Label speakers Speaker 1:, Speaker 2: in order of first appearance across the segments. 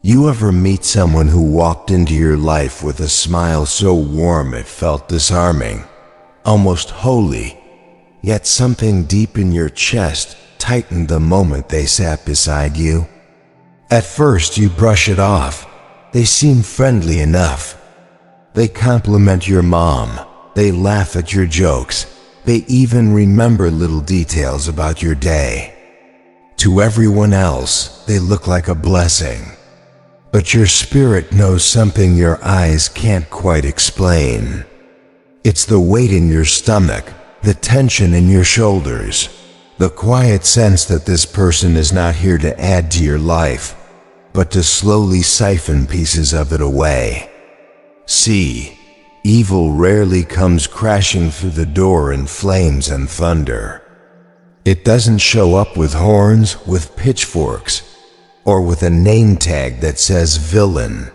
Speaker 1: You ever meet someone who walked into your life with a smile so warm it felt disarming, almost holy, yet something deep in your chest tightened the moment they sat beside you? At first you brush it off. They seem friendly enough. They compliment your mom. They laugh at your jokes. They even remember little details about your day. To everyone else, they look like a blessing. But your spirit knows something your eyes can't quite explain. It's the weight in your stomach, the tension in your shoulders, the quiet sense that this person is not here to add to your life, but to slowly siphon pieces of it away. See, evil rarely comes crashing through the door in flames and thunder. It doesn't show up with horns, with pitchforks, or with a name tag that says villain.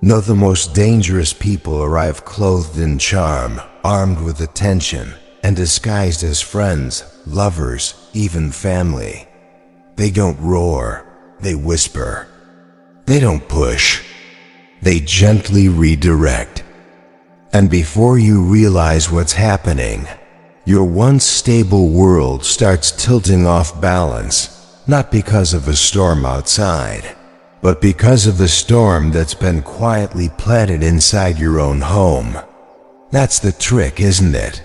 Speaker 1: No, the most dangerous people arrive clothed in charm, armed with attention, and disguised as friends, lovers, even family. They don't roar, they whisper. They don't push. They gently redirect. And before you realize what's happening, your once stable world starts tilting off balance, not because of a storm outside, but because of the storm that's been quietly planted inside your own home. That's the trick, isn't it?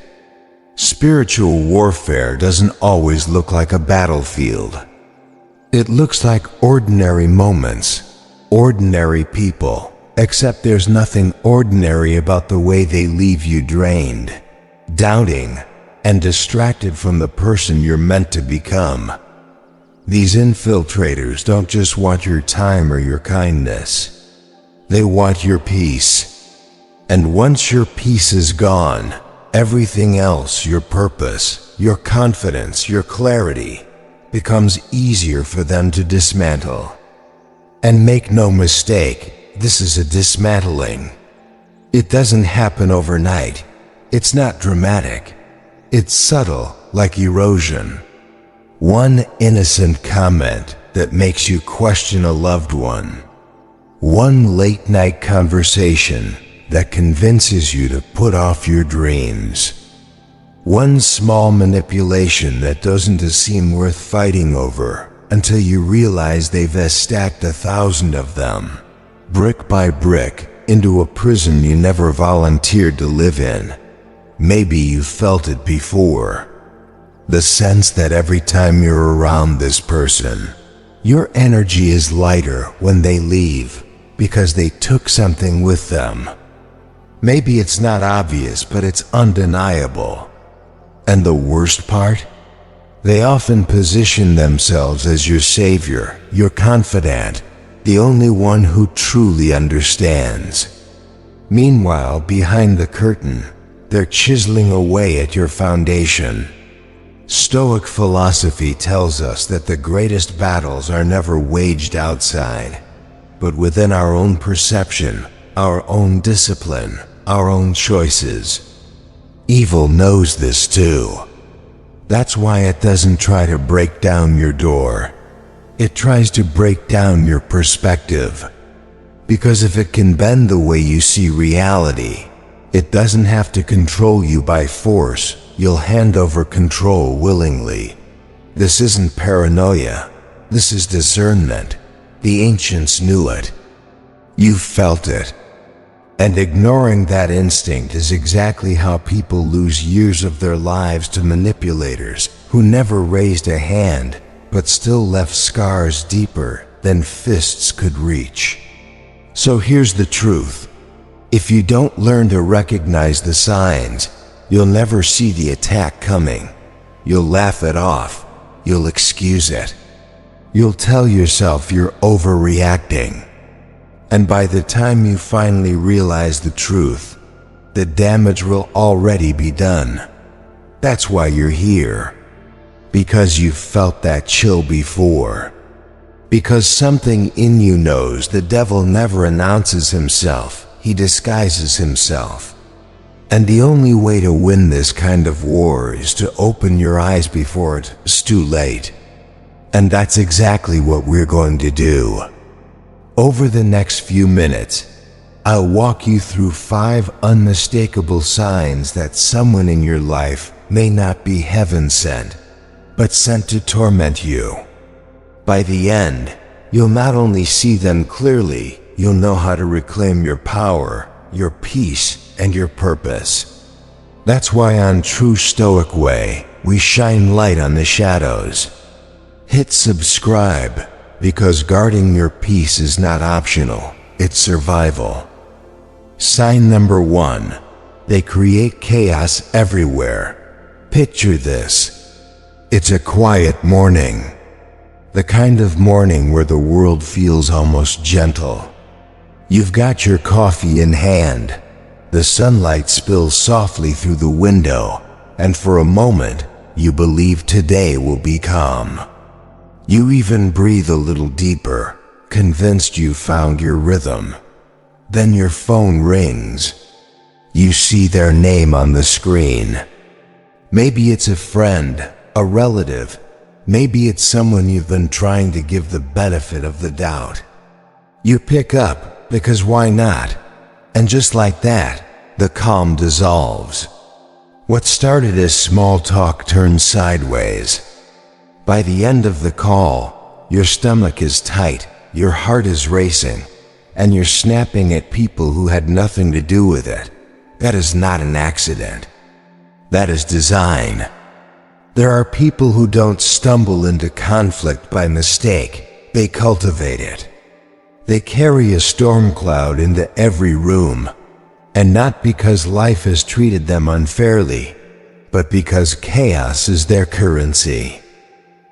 Speaker 1: Spiritual warfare doesn't always look like a battlefield. It looks like ordinary moments, ordinary people, except there's nothing ordinary about the way they leave you drained, doubting, and distracted from the person you're meant to become. These infiltrators don't just want your time or your kindness. They want your peace. And once your peace is gone, everything else, your purpose, your confidence, your clarity, becomes easier for them to dismantle. And make no mistake, this is a dismantling. It doesn't happen overnight. It's not dramatic. It's subtle, like erosion. One innocent comment that makes you question a loved one. One late-night conversation that convinces you to put off your dreams. One small manipulation that doesn't seem worth fighting over until you realize they've stacked 1,000 of them, brick by brick, into a prison you never volunteered to live in. Maybe you felt it before. The sense that every time you're around this person, your energy is lighter when they leave because they took something with them. Maybe it's not obvious, but it's undeniable. And the worst part? They often position themselves as your savior, your confidant, the only one who truly understands. Meanwhile, behind the curtain, they're chiseling away at your foundation. Stoic philosophy tells us that the greatest battles are never waged outside, but within our own perception, our own discipline, our own choices. Evil knows this too. That's why it doesn't try to break down your door. It tries to break down your perspective. Because if it can bend the way you see reality, it doesn't have to control you by force. You'll hand over control willingly. This isn't paranoia. This is discernment. The ancients knew it. You felt it. And ignoring that instinct is exactly how people lose years of their lives to manipulators who never raised a hand but still left scars deeper than fists could reach. So here's the truth. If you don't learn to recognize the signs, you'll never see the attack coming. You'll laugh it off. You'll excuse it. You'll tell yourself you're overreacting. And by the time you finally realize the truth, the damage will already be done. That's why you're here. Because you've felt that chill before. Because something in you knows the devil never announces himself, he disguises himself. And the only way to win this kind of war is to open your eyes before it's too late. And that's exactly what we're going to do. Over the next few minutes, I'll walk you through 5 unmistakable signs that someone in your life may not be heaven sent, but sent to torment you. By the end, you'll not only see them clearly, you'll know how to reclaim your power, your peace, and your purpose. That's why on True Stoic Way, we shine light on the shadows. Hit subscribe, because guarding your peace is not optional, it's survival. Sign number 1. They create chaos everywhere. Picture this. It's a quiet morning. The kind of morning where the world feels almost gentle. You've got your coffee in hand. The sunlight spills softly through the window, and for a moment, you believe today will be calm. You even breathe a little deeper, convinced you found your rhythm. Then your phone rings. You see their name on the screen. Maybe it's a friend, a relative. Maybe it's someone you've been trying to give the benefit of the doubt. You pick up, because why not? And just like that, the calm dissolves. What started as small talk turns sideways. By the end of the call, your stomach is tight, your heart is racing, and you're snapping at people who had nothing to do with it. That is not an accident. That is design. There are people who don't stumble into conflict by mistake, they cultivate it. They carry a storm cloud into every room, and not because life has treated them unfairly, but because chaos is their currency.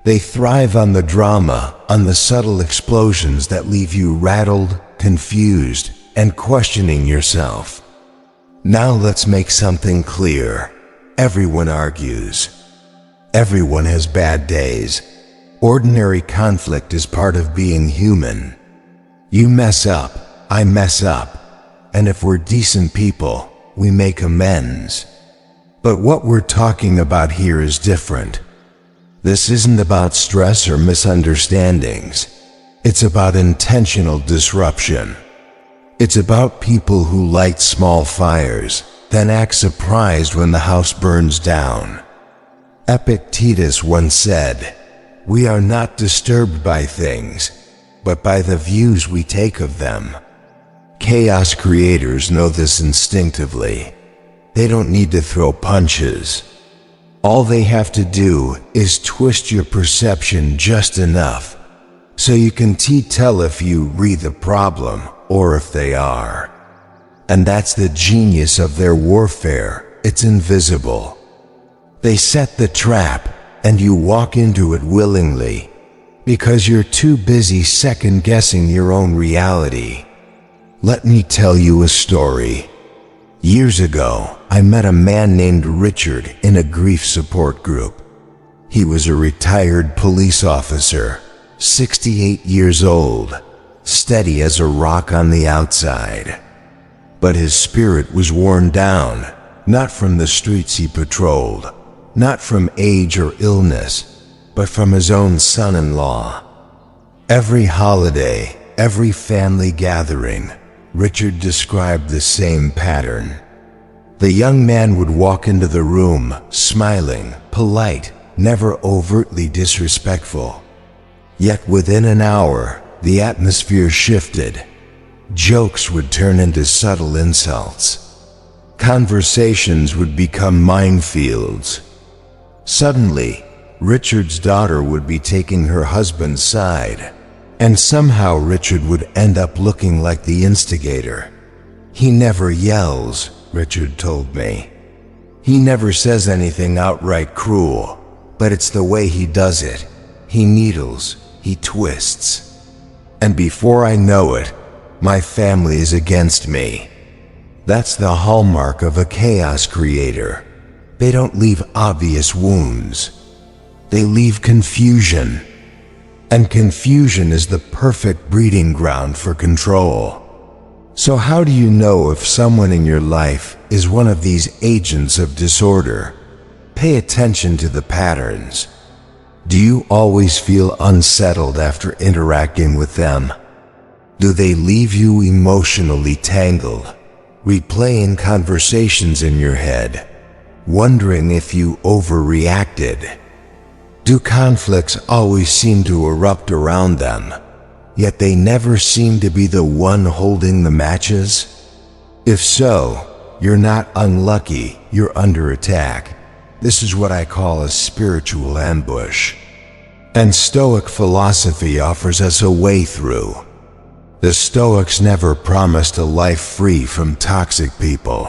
Speaker 1: They thrive on the drama, on the subtle explosions that leave you rattled, confused, and questioning yourself. Now let's make something clear. Everyone argues. Everyone has bad days. Ordinary conflict is part of being human. You mess up, I mess up, and if we're decent people, we make amends. But what we're talking about here is different. This isn't about stress or misunderstandings. It's about intentional disruption. It's about people who light small fires, then act surprised when the house burns down. Epictetus once said, "We are not disturbed by things, but by the views we take of them." Chaos creators know this instinctively. They don't need to throw punches. All they have to do is twist your perception just enough, so you can tell if you read the problem or if they are. And that's the genius of their warfare. It's invisible. They set the trap, and you walk into it willingly, because you're too busy second-guessing your own reality. Let me tell you a story. Years ago, I met a man named Richard in a grief support group. He was a retired police officer, 68 years old, steady as a rock on the outside. But his spirit was worn down, not from the streets he patrolled, not from age or illness, but from his own son-in-law. Every holiday, every family gathering, Richard described the same pattern. The young man would walk into the room, smiling, polite, never overtly disrespectful. Yet within an hour, the atmosphere shifted. Jokes would turn into subtle insults. Conversations would become minefields. Suddenly, Richard's daughter would be taking her husband's side, and somehow Richard would end up looking like the instigator. He never yells, Richard told me. He never says anything outright cruel, but it's the way he does it. He needles, he twists. And before I know it, my family is against me. That's the hallmark of a chaos creator. They don't leave obvious wounds. They leave confusion. And confusion is the perfect breeding ground for control. So how do you know if someone in your life is one of these agents of disorder? Pay attention to the patterns. Do you always feel unsettled after interacting with them? Do they leave you emotionally tangled, replaying conversations in your head, wondering if you overreacted? Do conflicts always seem to erupt around them, yet they never seem to be the one holding the matches? If so, you're not unlucky, you're under attack. This is what I call a spiritual ambush. And Stoic philosophy offers us a way through. The Stoics never promised a life free from toxic people.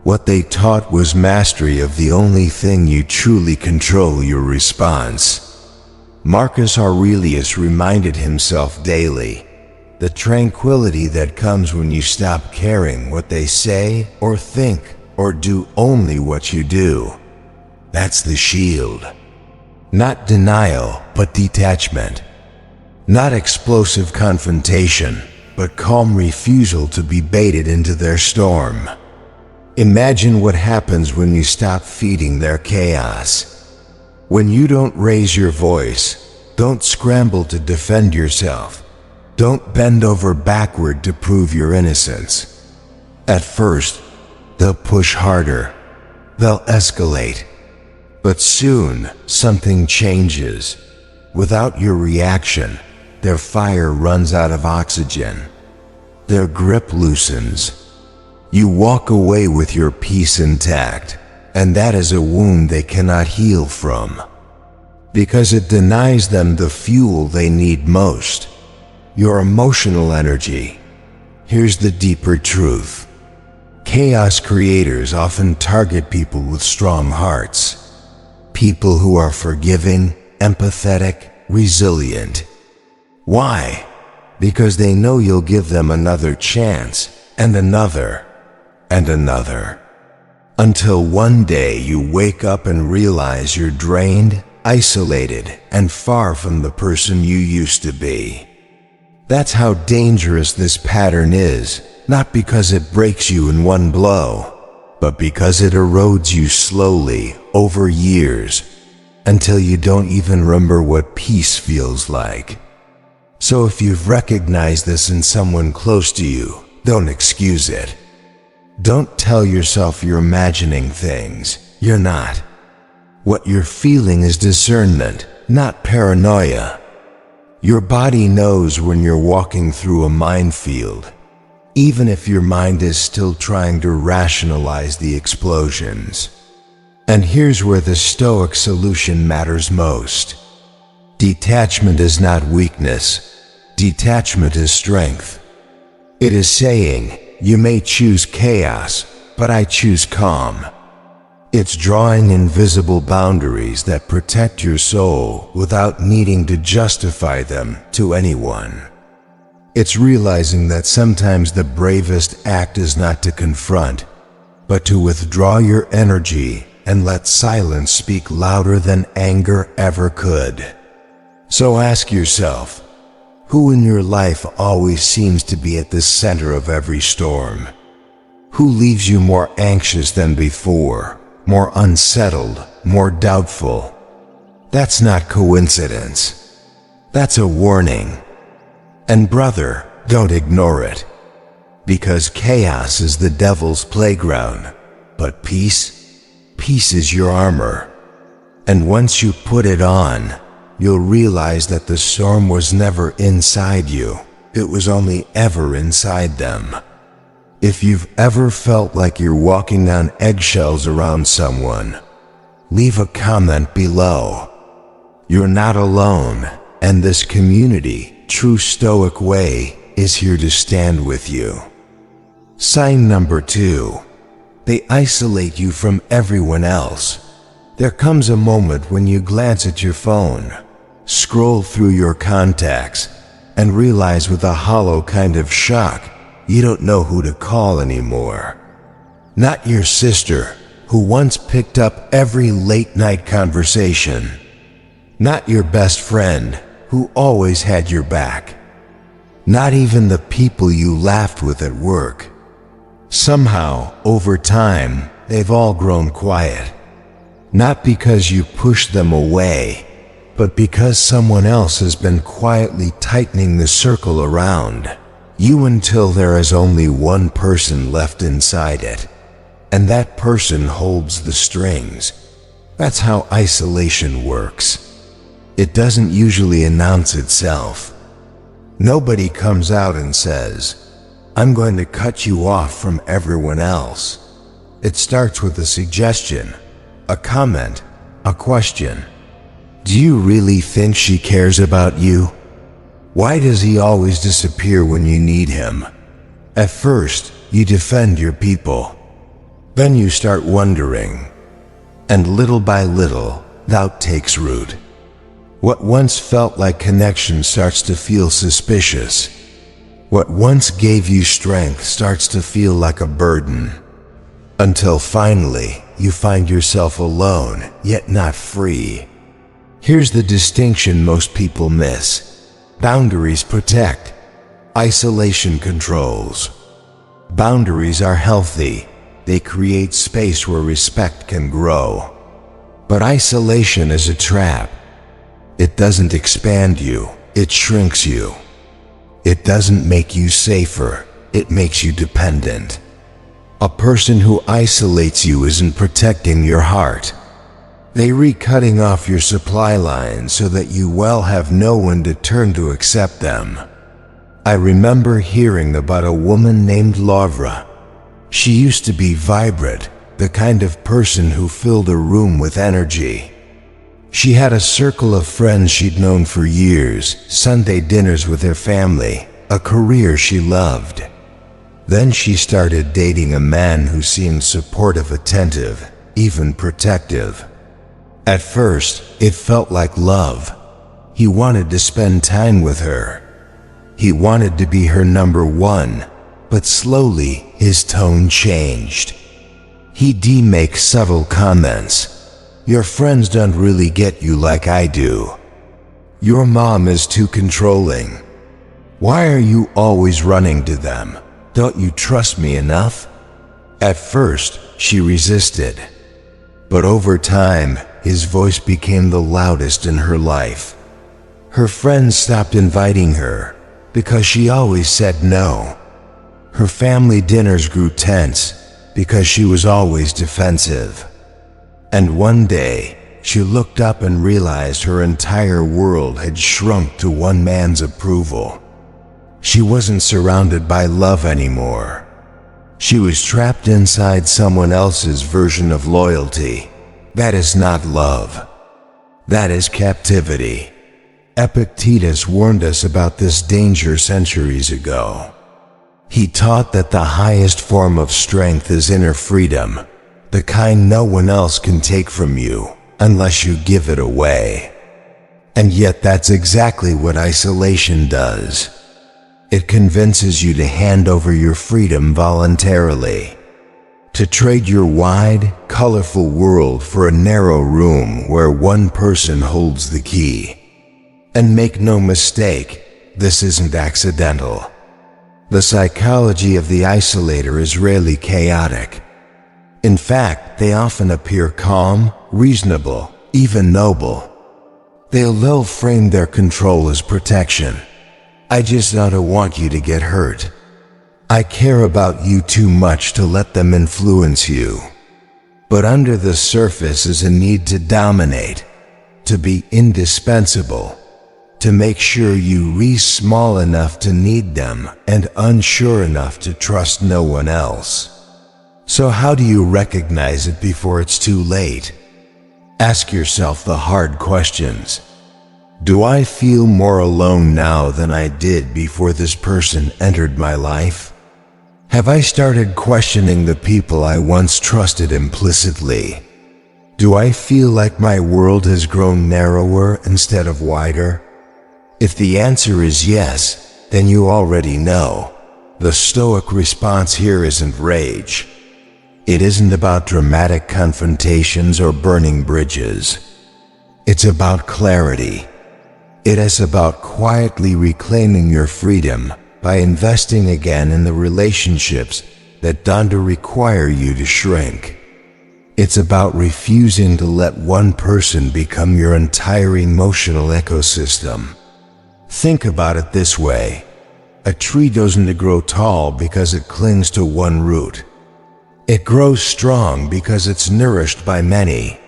Speaker 1: What they taught was mastery of the only thing you truly control: your response. Marcus Aurelius reminded himself daily, the tranquility that comes when you stop caring what they say or think or do only what you do. That's the shield. Not denial, but detachment. Not explosive confrontation, but calm refusal to be baited into their storm. Imagine what happens when you stop feeding their chaos. When you don't raise your voice, don't scramble to defend yourself, don't bend over backward to prove your innocence. At first, they'll push harder, they'll escalate. But soon, something changes. Without your reaction, their fire runs out of oxygen. Their grip loosens. You walk away with your peace intact, and that is a wound they cannot heal from, because it denies them the fuel they need most: your emotional energy. Here's the deeper truth. Chaos creators often target people with strong hearts. People who are forgiving, empathetic, resilient. Why? Because they know you'll give them another chance, and another, and another. Until one day you wake up and realize you're drained, isolated, and far from the person you used to be. That's how dangerous this pattern is, not because it breaks you in one blow, but because it erodes you slowly over years, until you don't even remember what peace feels like. So if you've recognized this in someone close to you, don't excuse it. Don't tell yourself you're imagining things. You're not. What you're feeling is discernment, not paranoia. Your body knows when you're walking through a minefield, even if your mind is still trying to rationalize the explosions. And here's where the Stoic solution matters most. Detachment is not weakness. Detachment is strength. It is saying, you may choose chaos, but I choose calm. It's drawing invisible boundaries that protect your soul without needing to justify them to anyone. It's realizing that sometimes the bravest act is not to confront, but to withdraw your energy and let silence speak louder than anger ever could. So ask yourself, who in your life always seems to be at the center of every storm? Who leaves you more anxious than before, more unsettled, more doubtful? That's not coincidence. That's a warning. And brother, don't ignore it. Because chaos is the devil's playground, but peace is your armor. And once you put it on, you'll realize that the storm was never inside you. It was only ever inside them. If you've ever felt like you're walking on eggshells around someone, leave a comment below. You're not alone, and this community, True Stoic Way, is here to stand with you. Sign number 2. They isolate you from everyone else. There comes a moment when you glance at your phone, scroll through your contacts, and realize with a hollow kind of shock, you don't know who to call anymore. Not your sister, who once picked up every late-night conversation. Not your best friend, who always had your back. Not even the people you laughed with at work. Somehow, over time, they've all grown quiet. Not because you pushed them away, but because someone else has been quietly tightening the circle around you until there is only one person left inside it, and that person holds the strings. That's how isolation works. It doesn't usually announce itself. Nobody comes out and says, "I'm going to cut you off from everyone else." It starts with a suggestion, a comment, a question. Do you really think she cares about you? Why does he always disappear when you need him? At first, you defend your people. Then you start wondering. And little by little, doubt takes root. What once felt like connection starts to feel suspicious. What once gave you strength starts to feel like a burden. Until finally, you find yourself alone, yet not free. Here's the distinction most people miss. Boundaries protect. Isolation controls. Boundaries are healthy. They create space where respect can grow. But isolation is a trap. It doesn't expand you, it shrinks you. It doesn't make you safer, it makes you dependent. A person who isolates you isn't protecting your heart. They risk cutting off your supply lines so that you have no one to turn to accept them. I remember hearing about a woman named Laura. She used to be vibrant, the kind of person who filled a room with energy. She had a circle of friends she'd known for years, Sunday dinners with her family, a career she loved. Then she started dating a man who seemed supportive, attentive, even protective. At first, it felt like love. He wanted to spend time with her. He wanted to be her number one, but slowly his tone changed. He'd make subtle comments. "Your friends don't really get you like I do. Your mom is too controlling. Why are you always running to them? Don't you trust me enough?" At first, she resisted. But over time, his voice became the loudest in her life. Her friends stopped inviting her because she always said no. Her family dinners grew tense because she was always defensive. And one day, she looked up and realized her entire world had shrunk to one man's approval. She wasn't surrounded by love anymore. She was trapped inside someone else's version of loyalty. That is not love. That is captivity. Epictetus warned us about this danger centuries ago. He taught that the highest form of strength is inner freedom, the kind no one else can take from you unless you give it away. And yet that's exactly what isolation does. It convinces you to hand over your freedom voluntarily, to trade your wide, colorful world for a narrow room where one person holds the key. And make no mistake, this isn't accidental. The psychology of the isolator is rarely chaotic. In fact, they often appear calm, reasonable, even noble. They'll frame their control as protection. "I just don't want you to get hurt. I care about you too much to let them influence you." But under the surface is a need to dominate, to be indispensable, to make sure you small enough to need them and unsure enough to trust no one else. So how do you recognize it before it's too late? Ask yourself the hard questions. Do I feel more alone now than I did before this person entered my life? Have I started questioning the people I once trusted implicitly? Do I feel like my world has grown narrower instead of wider? If the answer is yes, then you already know. The Stoic response here isn't rage. It isn't about dramatic confrontations or burning bridges. It's about clarity. It is about quietly reclaiming your freedom by investing again in the relationships that don't require you to shrink. It's about refusing to let one person become your entire emotional ecosystem. Think about it this way. A tree doesn't grow tall because it clings to one root. It grows strong because it's nourished by many.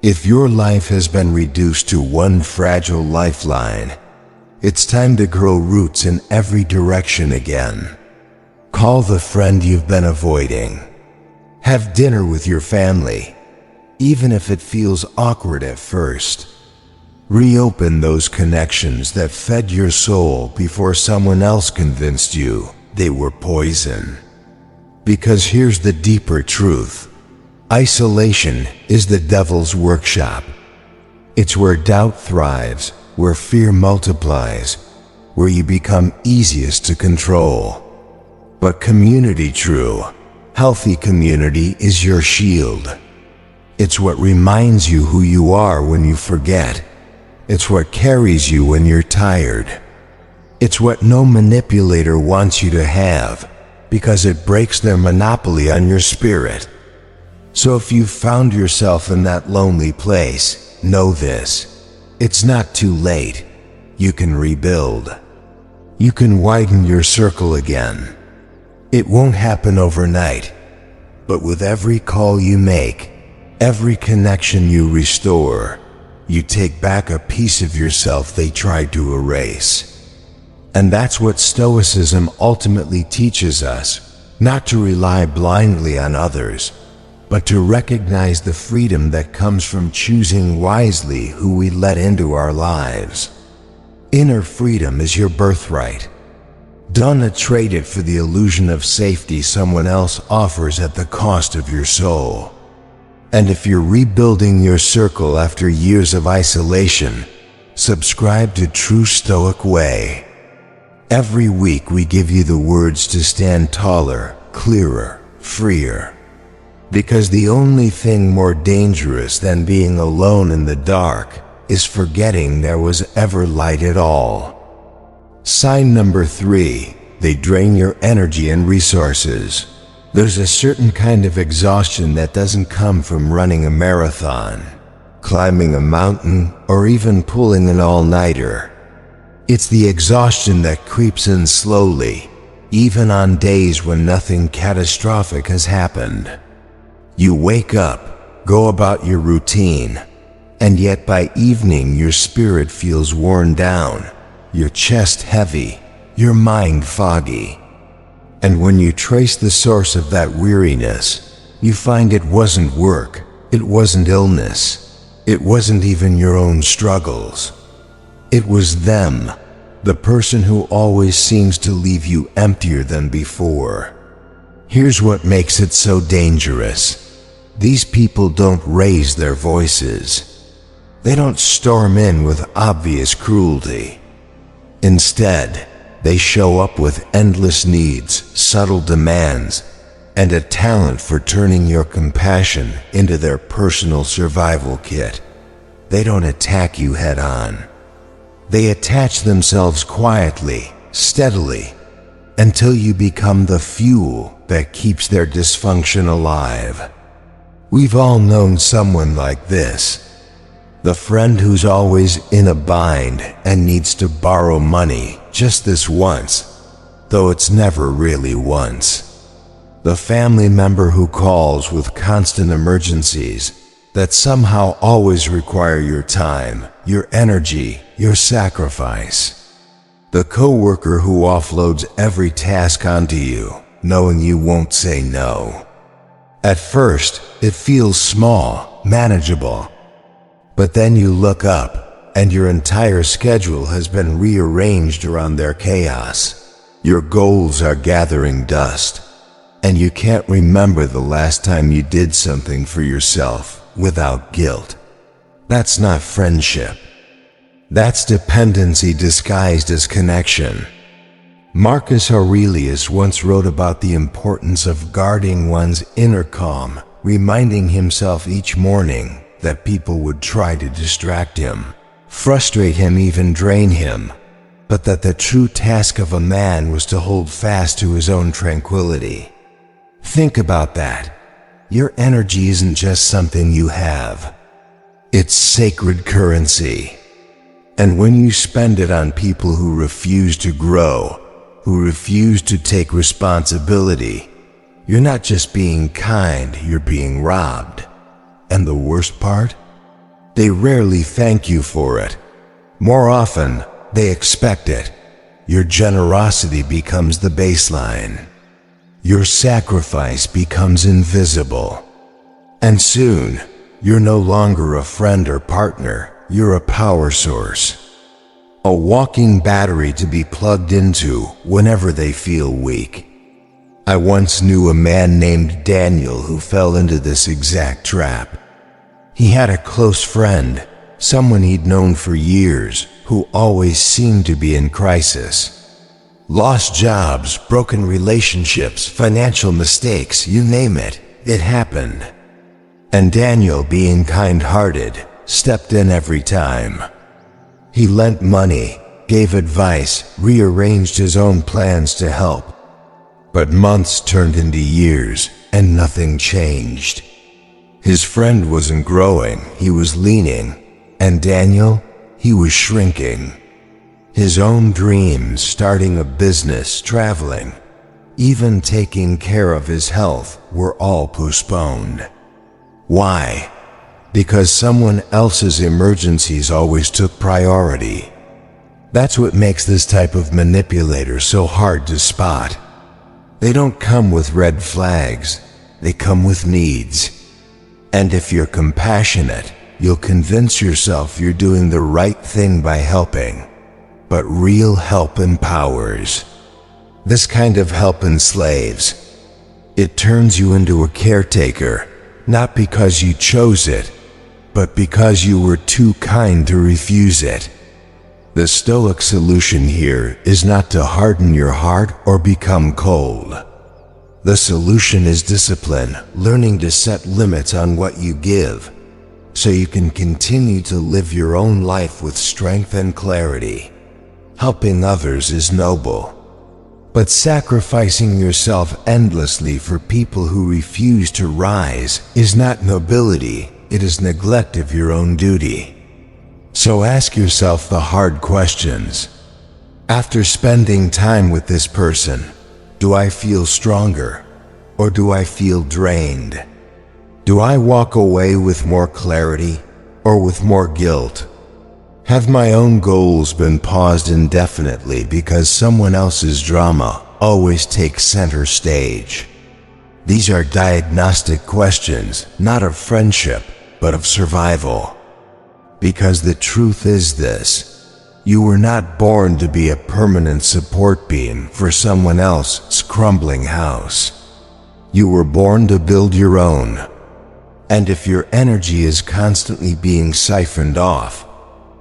Speaker 1: If your life has been reduced to one fragile lifeline, it's time to grow roots in every direction again. Call the friend you've been avoiding. Have dinner with your family, even if it feels awkward at first. Reopen those connections that fed your soul before someone else convinced you they were poison. Because here's the deeper truth. Isolation is the devil's workshop. It's where doubt thrives, where fear multiplies, where you become easiest to control. But community, true, healthy community, is your shield. It's what reminds you who you are when you forget. It's what carries you when you're tired. It's what no manipulator wants you to have, because it breaks their monopoly on your spirit. So if you've found yourself in that lonely place, know this: it's not too late. You can rebuild. You can widen your circle again. It won't happen overnight, but with every call you make, every connection you restore, you take back a piece of yourself they tried to erase. And that's what Stoicism ultimately teaches us, not to rely blindly on others, but to recognize the freedom that comes from choosing wisely who we let into our lives. Inner freedom is your birthright. Don't trade it for the illusion of safety someone else offers at the cost of your soul. And if you're rebuilding your circle after years of isolation, subscribe to True Stoic Way. Every week we give you the words to stand taller, clearer, freer. Because the only thing more dangerous than being alone in the dark is forgetting there was ever light at all. Sign number 3, they drain your energy and resources. There's a certain kind of exhaustion that doesn't come from running a marathon, climbing a mountain, or even pulling an all-nighter. It's the exhaustion that creeps in slowly, even on days when nothing catastrophic has happened. You wake up, go about your routine, and yet by evening your spirit feels worn down, your chest heavy, your mind foggy. And when you trace the source of that weariness, you find it wasn't work, it wasn't illness, it wasn't even your own struggles. It was them, the person who always seems to leave you emptier than before. Here's what makes it so dangerous. These people don't raise their voices. They don't storm in with obvious cruelty. Instead, they show up with endless needs, subtle demands, and a talent for turning your compassion into their personal survival kit. They don't attack you head on. They attach themselves quietly, steadily, until you become the fuel that keeps their dysfunction alive. We've all known someone like this. The friend who's always in a bind and needs to borrow money just this once, though it's never really once. The family member who calls with constant emergencies that somehow always require your time, your energy, your sacrifice. The coworker who offloads every task onto you, knowing you won't say no. At first, it feels small, manageable. But then you look up, and your entire schedule has been rearranged around their chaos. Your goals are gathering dust, and you can't remember the last time you did something for yourself without guilt. That's not friendship. That's dependency disguised as connection. Marcus Aurelius once wrote about the importance of guarding one's inner calm, reminding himself each morning that people would try to distract him, frustrate him, even drain him, but that the true task of a man was to hold fast to his own tranquility. Think about that. Your energy isn't just something you have. It's sacred currency. And when you spend it on people who refuse to grow, who refuse to take responsibility, you're not just being kind, you're being robbed. And the worst part? They rarely thank you for it. More often, they expect it. Your generosity becomes the baseline. Your sacrifice becomes invisible. And soon, you're no longer a friend or partner, you're a power source. A walking battery to be plugged into whenever they feel weak. I once knew a man named Daniel who fell into this exact trap. He had a close friend, someone he'd known for years, who always seemed to be in crisis. Lost jobs, broken relationships, financial mistakes, you name it, it happened. And Daniel, being kind-hearted, stepped in every time. He lent money, gave advice, rearranged his own plans to help. But months turned into years, and nothing changed. His friend wasn't growing, he was leaning, and Daniel, he was shrinking. His own dreams, starting a business, traveling, even taking care of his health, were all postponed. Why? Because someone else's emergencies always took priority. That's what makes this type of manipulator so hard to spot. They don't come with red flags, they come with needs. And if you're compassionate, you'll convince yourself you're doing the right thing by helping. But real help empowers. This kind of help enslaves. It turns you into a caretaker, not because you chose it, but because you were too kind to refuse it. The Stoic solution here is not to harden your heart or become cold. The solution is discipline, learning to set limits on what you give, so you can continue to live your own life with strength and clarity. Helping others is noble, but sacrificing yourself endlessly for people who refuse to rise is not nobility, it is neglect of your own duty. So ask yourself the hard questions. After spending time with this person, do I feel stronger, or do I feel drained? Do I walk away with more clarity, or with more guilt? Have my own goals been paused indefinitely because someone else's drama always takes center stage? These are diagnostic questions, not of friendship, but of survival. Because the truth is this: you were not born to be a permanent support beam for someone else's crumbling house. You were born to build your own. And if your energy is constantly being siphoned off,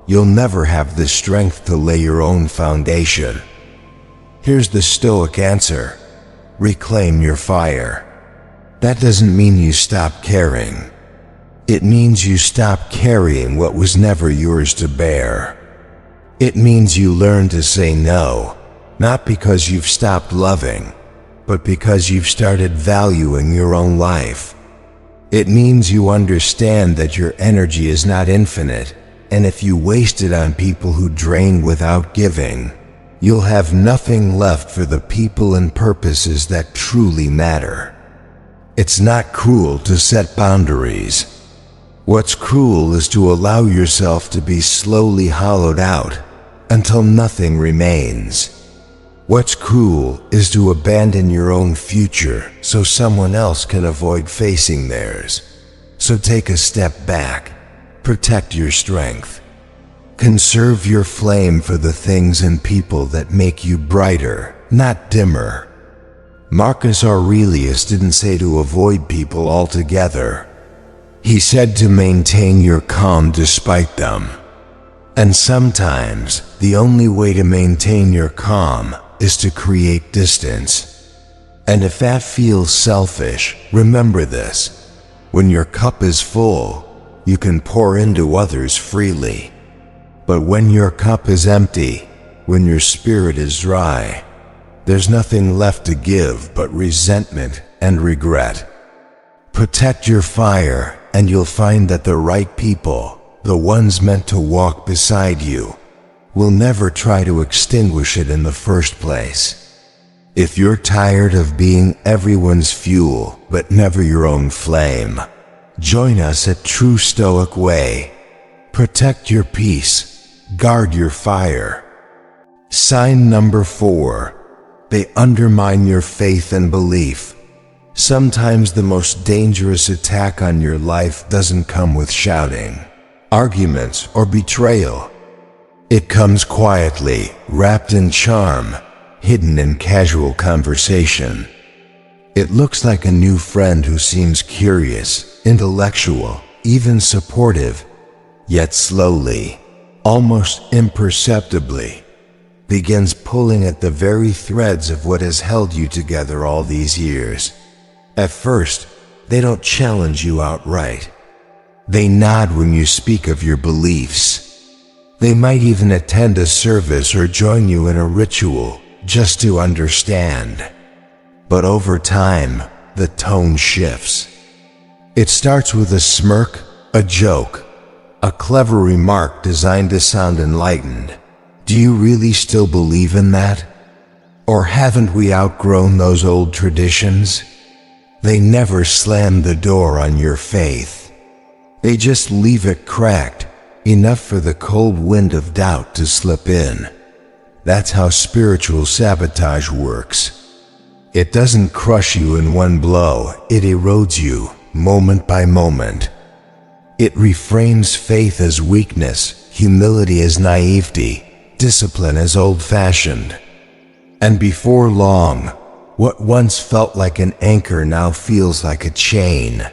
Speaker 1: you'll never have the strength to lay your own foundation. Here's the Stoic answer: reclaim your fire. That doesn't mean you stop caring. It means you stop carrying what was never yours to bear. It means you learn to say no, not because you've stopped loving, but because you've started valuing your own life. It means you understand that your energy is not infinite, and if you waste it on people who drain without giving, you'll have nothing left for the people and purposes that truly matter. It's not cruel to set boundaries. What's cruel is to allow yourself to be slowly hollowed out until nothing remains. What's cruel is to abandon your own future so someone else can avoid facing theirs. So take a step back. Protect your strength. Conserve your flame for the things and people that make you brighter, not dimmer. Marcus Aurelius didn't say to avoid people altogether. He said to maintain your calm despite them. And sometimes, the only way to maintain your calm is to create distance. And if that feels selfish, remember this: when your cup is full, you can pour into others freely. But when your cup is empty, when your spirit is dry, there's nothing left to give but resentment and regret. Protect your fire, and you'll find that the right people, the ones meant to walk beside you, will never try to extinguish it in the first place. If you're tired of being everyone's fuel but never your own flame, join us at True Stoic Way. Protect your peace, guard your fire. Sign number 4. They undermine your faith and belief. Sometimes the most dangerous attack on your life doesn't come with shouting, arguments, or betrayal. It comes quietly, wrapped in charm, hidden in casual conversation. It looks like a new friend who seems curious, intellectual, even supportive, yet slowly, almost imperceptibly, begins pulling at the very threads of what has held you together all these years. At first, they don't challenge you outright. They nod when you speak of your beliefs. They might even attend a service or join you in a ritual just to understand. But over time, the tone shifts. It starts with a smirk, a joke, a clever remark designed to sound enlightened. Do you really still believe in that? Or haven't we outgrown those old traditions? They never slam the door on your faith. They just leave it cracked, enough for the cold wind of doubt to slip in. That's how spiritual sabotage works. It doesn't crush you in one blow, it erodes you, moment by moment. It reframes faith as weakness, humility as naivety, discipline as old-fashioned. And before long, what once felt like an anchor now feels like a chain.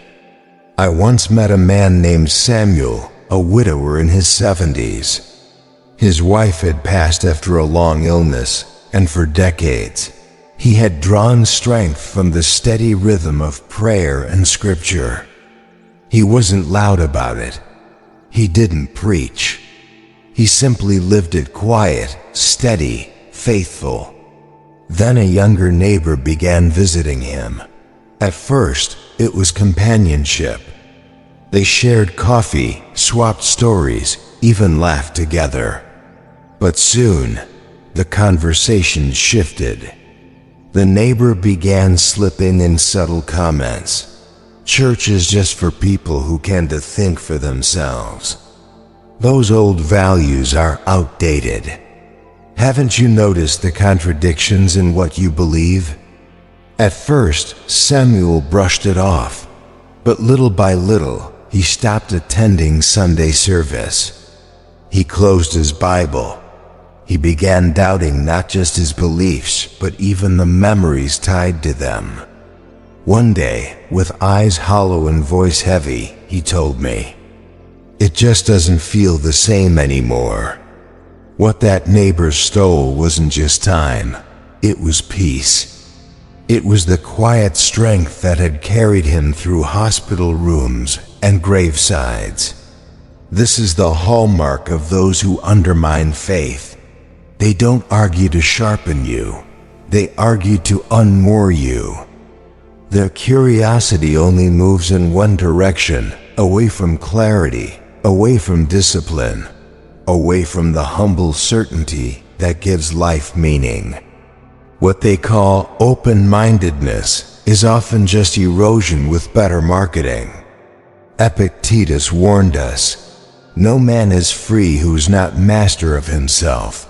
Speaker 1: I once met a man named Samuel, a widower in his 70s. His wife had passed after a long illness, and for decades, he had drawn strength from the steady rhythm of prayer and scripture. He wasn't loud about it. He didn't preach. He simply lived it quiet, steady, faithful. Then a younger neighbor began visiting him. At first, it was companionship. They shared coffee, swapped stories, even laughed together. But soon, the conversation shifted. The neighbor began slipping in subtle comments. Church is just for people who can think for themselves. Those old values are outdated. Haven't you noticed the contradictions in what you believe? At first, Samuel brushed it off, but little by little, he stopped attending Sunday service. He closed his Bible. He began doubting not just his beliefs, but even the memories tied to them. One day, with eyes hollow and voice heavy, he told me, "It just doesn't feel the same anymore." What that neighbor stole wasn't just time, it was peace. It was the quiet strength that had carried him through hospital rooms and gravesides. This is the hallmark of those who undermine faith. They don't argue to sharpen you, they argue to unmoor you. Their curiosity only moves in one direction, away from clarity, away from discipline, away from the humble certainty that gives life meaning. What they call open-mindedness is often just erosion with better marketing. Epictetus warned us, "No man is free who is not master of himself."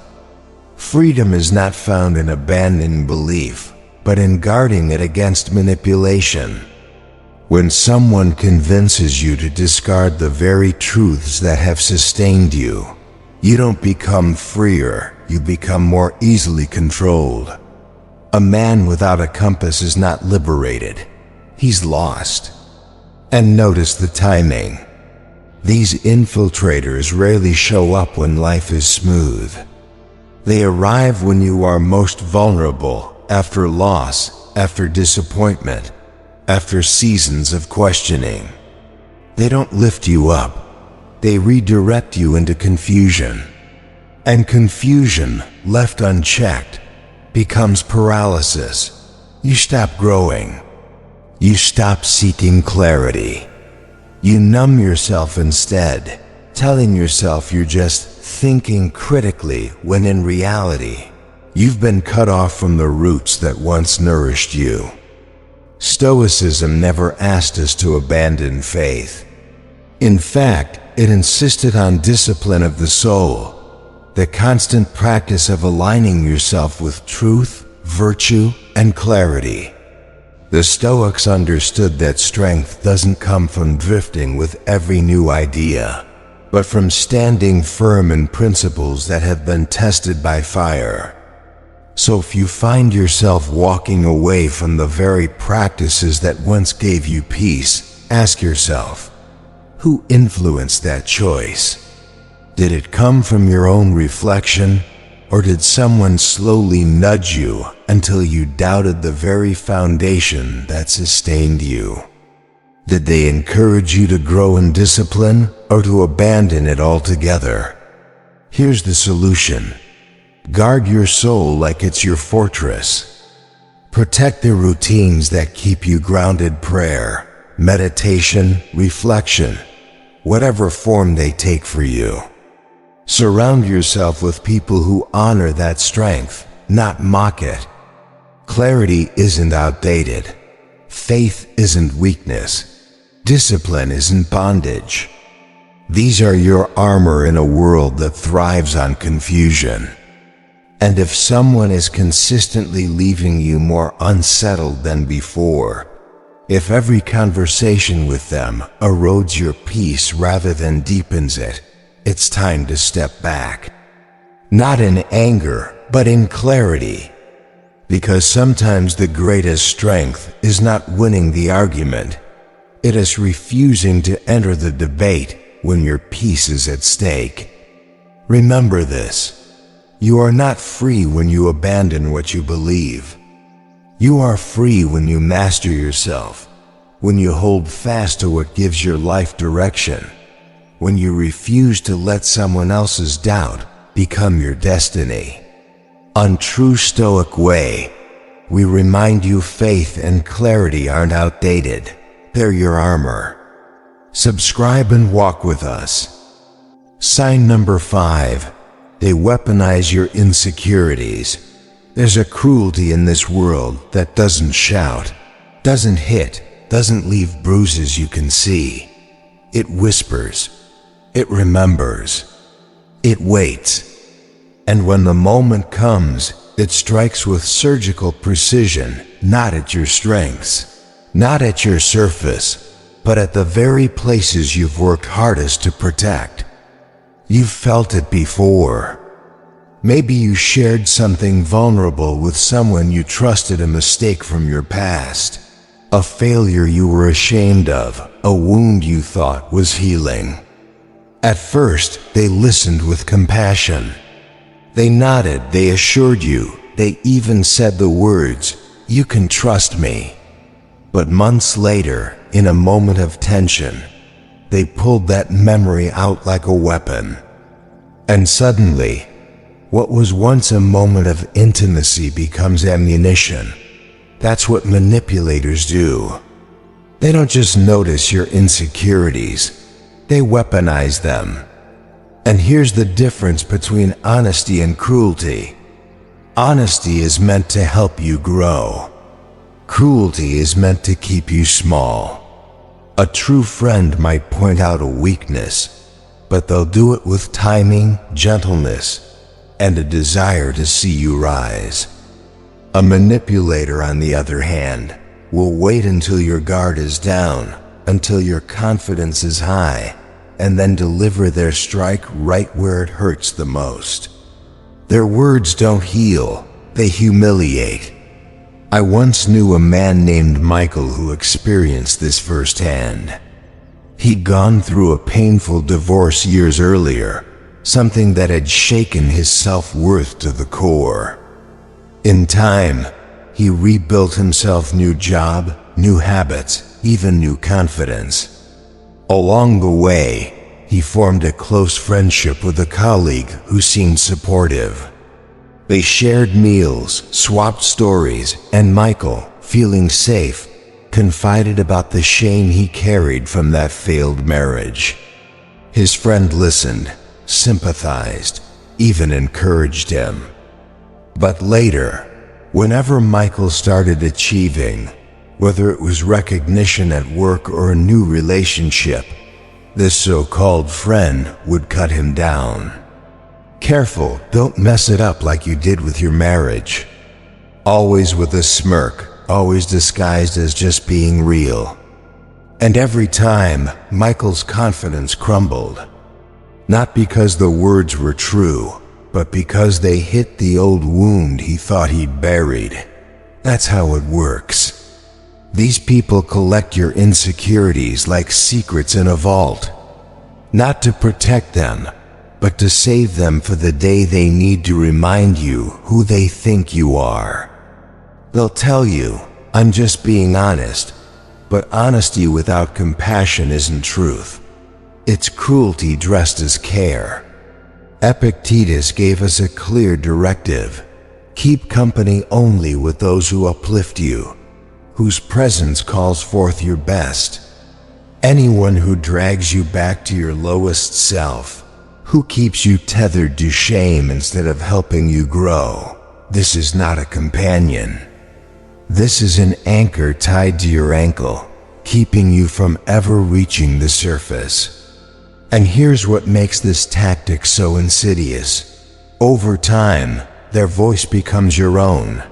Speaker 1: Freedom is not found in abandoning belief, but in guarding it against manipulation. When someone convinces you to discard the very truths that have sustained you, you don't become freer, you become more easily controlled. A man without a compass is not liberated, he's lost. And notice the timing. These infiltrators rarely show up when life is smooth. They arrive when you are most vulnerable, after loss, after disappointment, after seasons of questioning. They don't lift you up. They redirect you into confusion. And confusion, left unchecked, becomes paralysis. You stop growing. You stop seeking clarity. You numb yourself instead, telling yourself you're just thinking critically when in reality, you've been cut off from the roots that once nourished you. Stoicism never asked us to abandon faith. In fact, it insisted on discipline of the soul, the constant practice of aligning yourself with truth, virtue, and clarity. The Stoics understood that strength doesn't come from drifting with every new idea, but from standing firm in principles that have been tested by fire. So if you find yourself walking away from the very practices that once gave you peace, ask yourself, who influenced that choice? Did it come from your own reflection, or did someone slowly nudge you until you doubted the very foundation that sustained you? Did they encourage you to grow in discipline or to abandon it altogether? Here's the solution. Guard your soul like it's your fortress. Protect the routines that keep you grounded: prayer, meditation, reflection, whatever form they take for you. Surround yourself with people who honor that strength, not mock it. Clarity isn't outdated. Faith isn't weakness. Discipline isn't bondage. These are your armor in a world that thrives on confusion. And if someone is consistently leaving you more unsettled than before, if every conversation with them erodes your peace rather than deepens it, it's time to step back. Not in anger, but in clarity. Because sometimes the greatest strength is not winning the argument. It is refusing to enter the debate when your peace is at stake. Remember this. You are not free when you abandon what you believe. You are free when you master yourself, when you hold fast to what gives your life direction, when you refuse to let someone else's doubt become your destiny. On True Stoic Way, we remind you faith and clarity aren't outdated. They're your armor. Subscribe and walk with us. Sign number 5. They weaponize your insecurities. There's a cruelty in this world that doesn't shout, doesn't hit, doesn't leave bruises you can see. It whispers. It remembers. It waits. And when the moment comes, it strikes with surgical precision, not at your strengths, not at your surface, but at the very places you've worked hardest to protect. You've felt it before. Maybe you shared something vulnerable with someone you trusted, a mistake from your past, a failure you were ashamed of, a wound you thought was healing. At first, they listened with compassion. They nodded, they assured you, they even said the words, "You can trust me." But months later, in a moment of tension, they pulled that memory out like a weapon. And suddenly, what was once a moment of intimacy becomes ammunition. That's what manipulators do. They don't just notice your insecurities, they weaponize them. And here's the difference between honesty and cruelty. Honesty is meant to help you grow. Cruelty is meant to keep you small. A true friend might point out a weakness, but they'll do it with timing, gentleness, and a desire to see you rise. A manipulator, on the other hand, will wait until your guard is down, until your confidence is high, and then deliver their strike right where it hurts the most. Their words don't heal, they humiliate. I once knew a man named Michael who experienced this firsthand. He'd gone through a painful divorce years earlier, something that had shaken his self-worth to the core. In time, he rebuilt himself: new job, new habits, even new confidence. Along the way, he formed a close friendship with a colleague who seemed supportive. They shared meals, swapped stories, and Michael, feeling safe, confided about the shame he carried from that failed marriage. His friend listened, sympathized, even encouraged him. But later, whenever Michael started achieving, whether it was recognition at work or a new relationship, this so-called friend would cut him down. Careful, don't mess it up like you did with your marriage. Always with a smirk, always disguised as just being real. And every time, Michael's confidence crumbled. Not because the words were true, but because they hit the old wound he thought he'd buried. That's how it works. These people collect your insecurities like secrets in a vault. Not to protect them, but to save them for the day they need to remind you who they think you are. They'll tell you, "I'm just being honest," but honesty without compassion isn't truth. It's cruelty dressed as care. Epictetus gave us a clear directive. Keep company only with those who uplift you, whose presence calls forth your best. Anyone who drags you back to your lowest self, who keeps you tethered to shame instead of helping you grow, this is not a companion. This is an anchor tied to your ankle, keeping you from ever reaching the surface. And here's what makes this tactic so insidious. Over time, their voice becomes your own.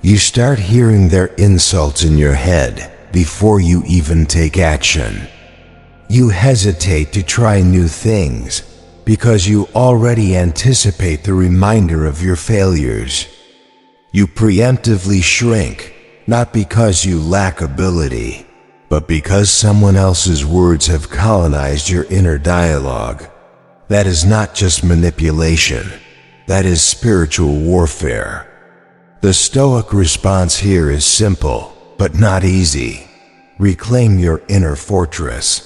Speaker 1: You start hearing their insults in your head before you even take action. You hesitate to try new things because you already anticipate the reminder of your failures. You preemptively shrink, not because you lack ability, but because someone else's words have colonized your inner dialogue. That is not just manipulation. That is spiritual warfare. The Stoic response here is simple, but not easy. Reclaim your inner fortress.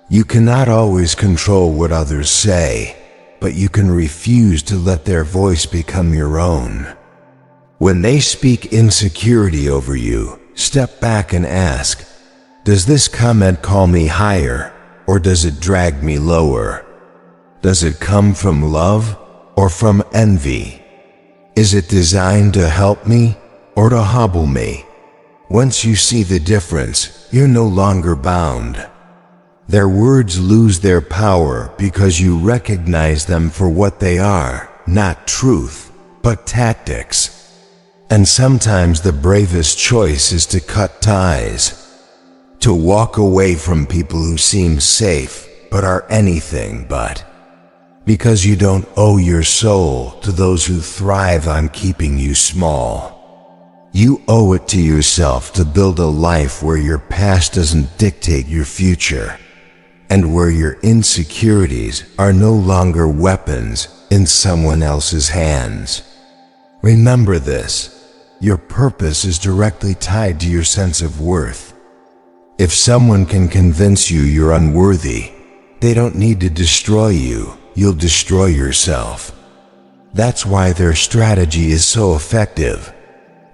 Speaker 1: You cannot always control what others say, but you can refuse to let their voice become your own. When they speak insecurity over you, step back and ask, does this comment call me higher, or does it drag me lower? Does it come from love, or from envy? Is it designed to help me, or to hobble me? Once you see the difference, you're no longer bound. Their words lose their power because you recognize them for what they are, not truth, but tactics. And sometimes the bravest choice is to cut ties, to walk away from people who seem safe but are anything but, because you don't owe your soul to those who thrive on keeping you small. You owe it to yourself to build a life where your past doesn't dictate your future, and where your insecurities are no longer weapons in someone else's hands. Remember this. Your purpose is directly tied to your sense of worth. If someone can convince you you're unworthy, they don't need to destroy you, you'll destroy yourself. That's why their strategy is so effective,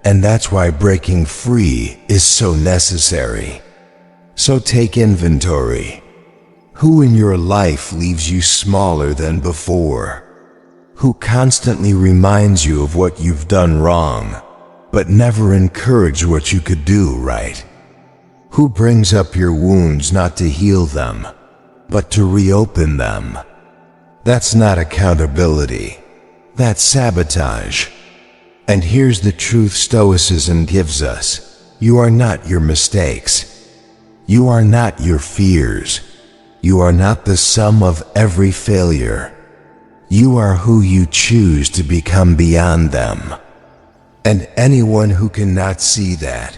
Speaker 1: and that's why breaking free is so necessary. So take inventory. Who in your life leaves you smaller than before? Who constantly reminds you of what you've done wrong, but never encourage what you could do right? Who brings up your wounds not to heal them, but to reopen them? That's not accountability. That's sabotage. And here's the truth Stoicism gives us. You are not your mistakes. You are not your fears. You are not the sum of every failure. You are who you choose to become beyond them. And anyone who cannot see that,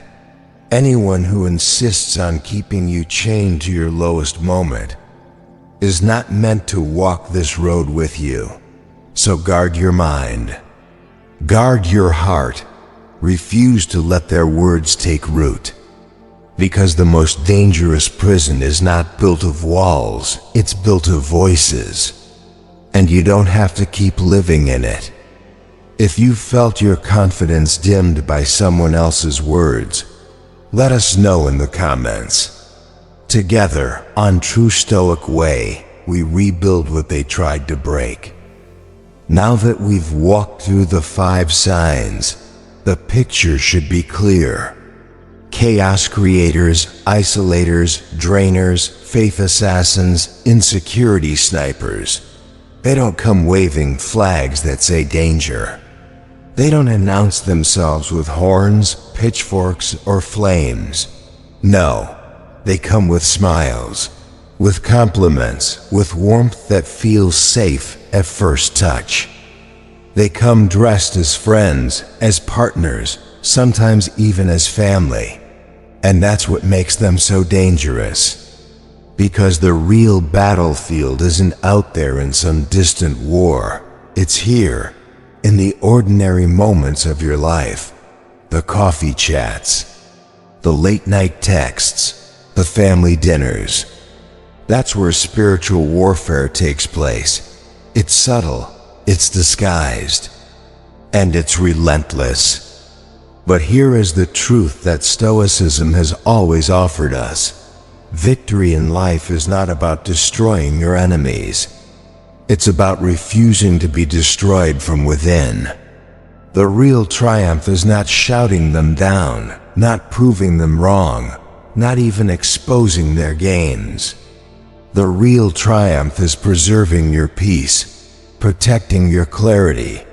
Speaker 1: anyone who insists on keeping you chained to your lowest moment, is not meant to walk this road with you. So guard your mind. Guard your heart. Refuse to let their words take root. Because the most dangerous prison is not built of walls, it's built of voices. And you don't have to keep living in it. If you've felt your confidence dimmed by someone else's words, Let us know in the comments. Together, on True Stoic Way, we rebuild what they tried to break. Now that we've walked through the 5 signs, the picture should be clear. Chaos creators, isolators, drainers, faith assassins, insecurity snipers. They don't come waving flags that say danger. They don't announce themselves with horns, pitchforks, or flames. No, they come with smiles, with compliments, with warmth that feels safe at first touch. They come dressed as friends, as partners, sometimes even as family. And that's what makes them so dangerous. Because the real battlefield isn't out there in some distant war. It's here, in the ordinary moments of your life. The coffee chats, the late night texts, the family dinners. That's where spiritual warfare takes place. It's subtle, it's disguised, and it's relentless. But here is the truth that Stoicism has always offered us. Victory in life is not about destroying your enemies. It's about refusing to be destroyed from within. The real triumph is not shouting them down, not proving them wrong, not even exposing their games. The real triumph is preserving your peace, protecting your clarity,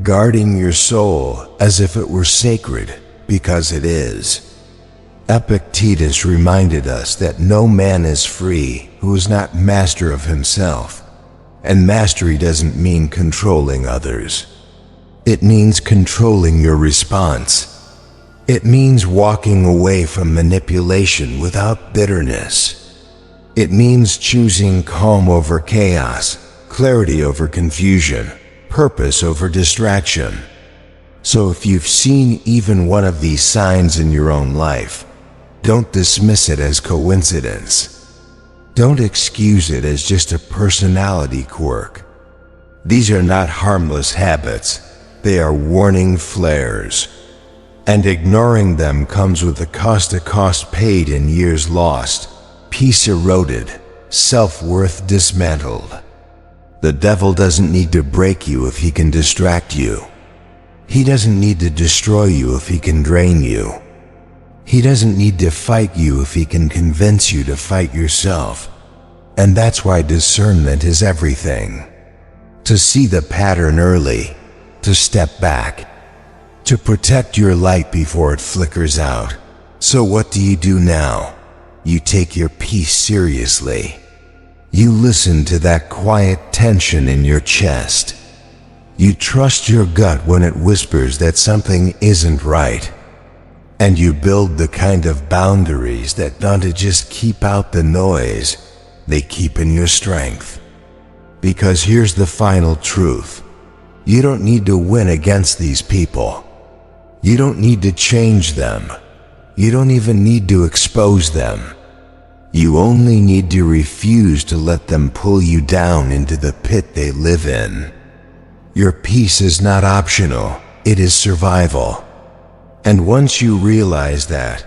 Speaker 1: guarding your soul as if it were sacred, because it is. Epictetus reminded us that no man is free who is not master of himself. And mastery doesn't mean controlling others. It means controlling your response. It means walking away from manipulation without bitterness. It means choosing calm over chaos, clarity over confusion, purpose over distraction. So if you've seen even one of these signs in your own life, don't dismiss it as coincidence. Don't excuse it as just a personality quirk. These are not harmless habits. They are warning flares. And ignoring them comes with a cost paid in years lost, peace eroded, self-worth dismantled. The devil doesn't need to break you if he can distract you. He doesn't need to destroy you if he can drain you. He doesn't need to fight you if he can convince you to fight yourself. And that's why discernment is everything. To see the pattern early, to step back, to protect your light before it flickers out. So what do you do now? You take your peace seriously. You listen to that quiet tension in your chest. You trust your gut when it whispers that something isn't right. And you build the kind of boundaries that don't just keep out the noise, they keep in your strength. Because here's the final truth. You don't need to win against these people. You don't need to change them. You don't even need to expose them. You only need to refuse to let them pull you down into the pit they live in. Your peace is not optional, it is survival. And once you realize that,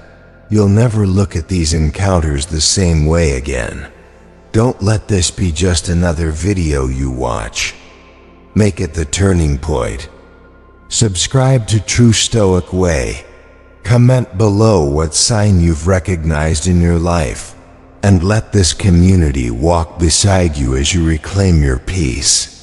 Speaker 1: you'll never look at these encounters the same way again. Don't let this be just another video you watch. Make it the turning point. Subscribe to True Stoic Way. Comment below what sign you've recognized in your life. And let this community walk beside you as you reclaim your peace.